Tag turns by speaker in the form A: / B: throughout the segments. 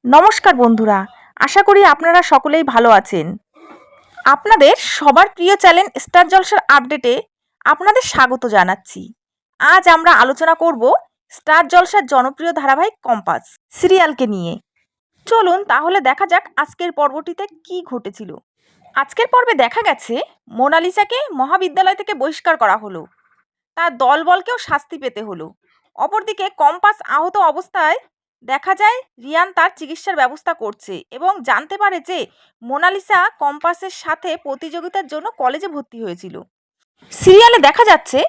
A: নমস্কার বন্ধুরা, আশা করি আপনারা সকলেই ভালো আছেন। আপনাদের সবার প্রিয় চ্যানেল স্টার জলসার আপডেটে আপনাদের স্বাগত জানাচ্ছি। আজ আমরা আলোচনা করব স্টার জলসার জনপ্রিয় ধারাবাহিক কম্পাস সিরিয়ালকে নিয়ে। চলুন তাহলে দেখা যাক আজকের পর্বটিতে কি ঘটেছিল। আজকের পর্বে দেখা গেছে মোনালিসাকে মহাবিদ্যালয় থেকে বহিষ্কার করা হলো, তার দলবলকেও শাস্তি পেতে হলো। অপরদিকে কম্পাস আহত অবস্থায় দেখা যায় রিয়ান তার চিকিৎসার ব্যবস্থা করছে এবং জানতে পারে যে মোনালিসা কম্পাসের সাথে প্রতিযোগিতার জন্য কলেজে ভর্তি হয়েছিল। সিরিয়ালে দেখা যাচ্ছে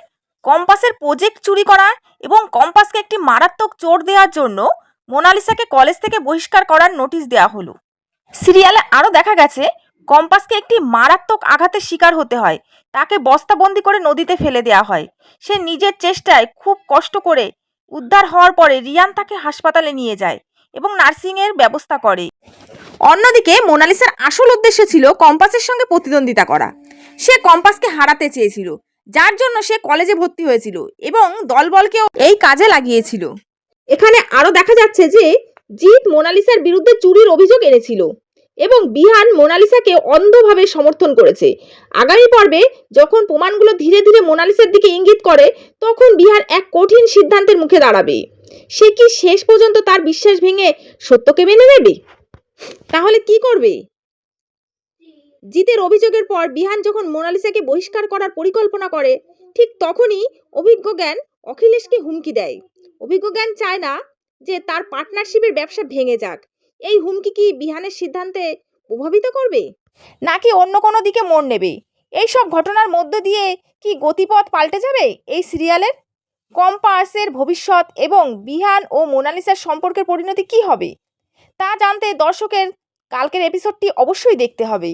A: কম্পাসের প্রজেক্ট চুরি করা এবং কম্পাসকে একটি মারাত্মক চোট দেওয়ার জন্য মোনালিসাকে কলেজ থেকে বহিষ্কার করার নোটিশ দেওয়া হলো। সিরিয়ালে আরও দেখা গেছে কম্পাসকে একটি মারাত্মক আঘাতের শিকার হতে হয়, তাকে বস্তাবন্দি করে নদীতে ফেলে দেওয়া হয়। সে নিজের চেষ্টায় খুব কষ্ট করে উদ্ধার হওয়ার পরে রিয়ান তাকে হাসপাতালে নিয়ে যায় এবং নার্সিংয়ের ব্যবস্থা করে। অন্যদিকে মোনালিসার আসল উদ্দেশ্য ছিল কম্পাসের সঙ্গে প্রতিদ্বন্দ্বিতা করা। সে কম্পাসকে হারাতে চেয়েছিল, যার জন্য সে কলেজে ভর্তি হয়েছিল এবং দলবলকেও এই কাজে লাগিয়েছিল। এখানে আরও দেখা যাচ্ছে যে জিৎ মোনালিসার বিরুদ্ধে চুরির অভিযোগ এনেছিল এবং বিহান মোনালিসাকে অন্ধভাবে সমর্থন করেছে। আগামী পর্বে যখন প্রমাণগুলো ধীরে ধীরে মোনালিসার দিকে ইঙ্গিত করে, তখন বিহান এক কঠিন সিদ্ধান্তের মুখে দাঁড়াবে। সে কি শেষ পর্যন্ত তার বিশ্বাস ভেঙে সত্যকে মেনে নেবে? তাহলে কি করবে? জিতের অভিযোগের পর বিহান যখন মোনালিসাকে বহিষ্কার করার পরিকল্পনা করে, ঠিক তখনই অভিজ্ঞ জ্ঞান অখিলেশকে হুমকি দেয়। অভিজ্ঞ জ্ঞান চায় না যে তার পার্টনারশিপের ব্যবসা ভেঙে যাক। এই হুমকি কি বিহানের সিদ্ধান্তে প্রভাবিত করবে, নাকি অন্য কোনো দিকে মোড় নেবে? এই সব ঘটনার মধ্য দিয়ে কি গতিপথ পাল্টে যাবে এই সিরিয়ালের? কম্পাসের ভবিষ্যৎ এবং বিহান ও মোনালিসার সম্পর্কের পরিণতি কি হবে তা জানতে দর্শকের কালকের এপিসোডটি অবশ্যই দেখতে হবে।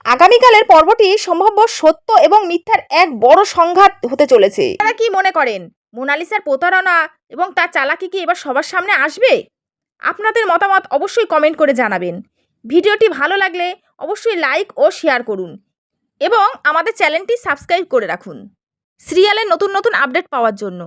A: আগামীকালের পর্বটি সম্ভাব্য সত্য এবং মিথ্যার এক বড় সংঘাত হতে চলেছে। আপনারা কি মনে করেন, মোনালিসার প্রতারণা এবং তার চালাকি কি এবার সবার সামনে আসবে? আপনাদের মতামত অবশ্যই কমেন্ট করে জানাবেন। ভিডিওটি ভালো লাগলে অবশ্যই লাইক ও শেয়ার করুন এবং আমাদের চ্যানেলটি সাবস্ক্রাইব করে রাখুন সিরিয়ালের নতুন নতুন আপডেট পাওয়ার জন্য।